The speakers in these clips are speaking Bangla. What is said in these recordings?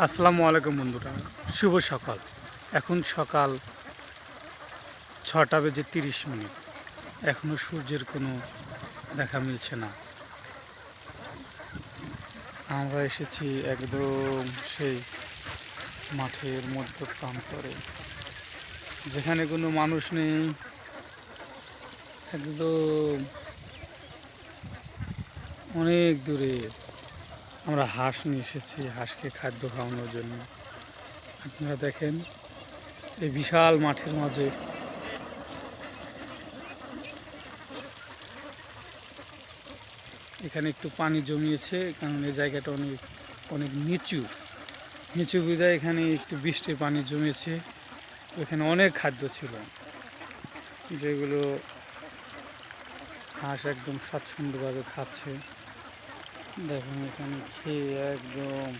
আসসালামু আলাইকুম বন্ধুরা, শুভ সকাল। এখন সকাল 6:30। এখনও সূর্যের কোনো দেখা মিলছে না। আমরা এসেছি একদম সেই মাঠের মধ্য প্রান্তরে, যেখানে কোনো মানুষ নেই। একদম অনেক দূরে আমরা হাঁস নিয়ে এসেছি, হাঁসকে খাদ্য খাওয়ানোর জন্য। আপনারা দেখেন এই বিশাল মাঠের মাঝে এখানে একটু পানি জমিয়েছে, কারণ এই জায়গাটা অনেক অনেক নিচু বিধায় এখানে একটু বৃষ্টির পানি জমেছে। এখানে অনেক খাদ্য ছিল, যেগুলো হাঁস একদম স্বাচ্ছন্দ্যভাবে খাচ্ছে। দেখুন এখানে খেয়ে একদম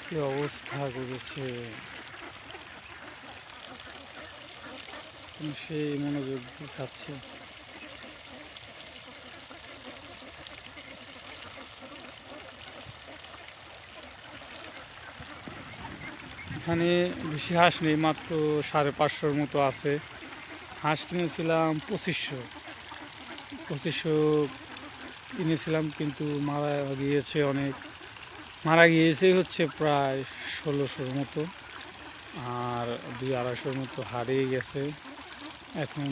কি অবস্থা করেছে, সেই মনোযোগ দিয়ে খাচ্ছে। এখানে বেশি হাঁস নেই, মাত্র 550 মতো আছে। হাঁস কিনেছিলাম 2500 কিনেছিলাম, কিন্তু মারা গিয়েছে অনেক। মারা গিয়েছে হচ্ছে প্রায় 1600 মতো, আর 200-250 মতো হারিয়ে গেছে। এখন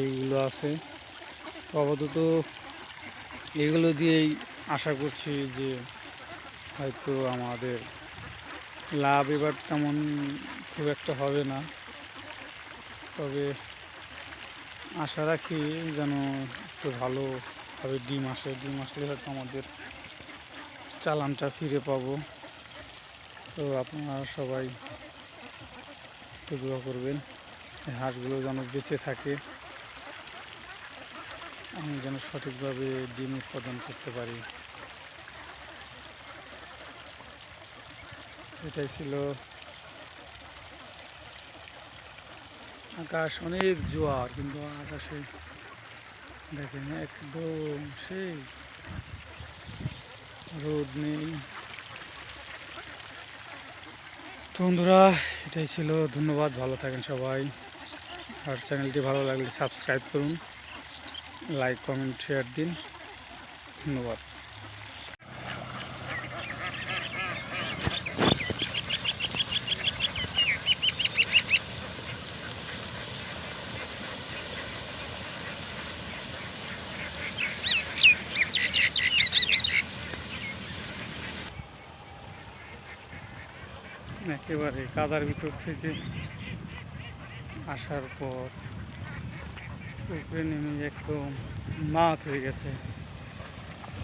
এইগুলো আছে। তো আপাতত এগুলো দিয়েই আশা করছি যে হয়তো আমাদের লাভ এবার তেমন খুব একটা হবে না, তবে আশা রাখি যেন একটু ভালোভাবে ডিম আসলে হয়তো আমাদের চালানটা ফিরে পাবো। তো আপনারা সবাই একটু দোয়া করবেন, এই হাঁসগুলো যেন বেঁচে থাকে, আমি যেন সঠিকভাবে ডিম উৎপাদন করতে পারি। এটাই ছিল। আকাশ অনেক জোয়ার, কিন্তু আকাশে দেখেন একদম সেই রোদ নেই। তো বন্ধুরা, এটাই ছিল। ধন্যবাদ, ভালো থাকেন সবাই। আর চ্যানেলটি ভালো লাগলে সাবস্ক্রাইব করুন, লাইক কমেন্ট শেয়ার দিন। ধন্যবাদ। একেবারে কাদার ভিতর থেকে আসার পর উপরে নেমে একদম মাঠ হয়ে গেছে।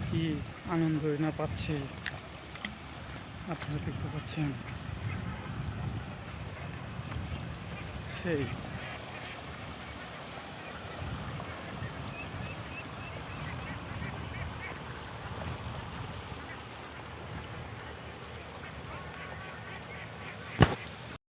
কি আনন্দই না পাচ্ছি, আপনারা দেখতে পাচ্ছেন সেই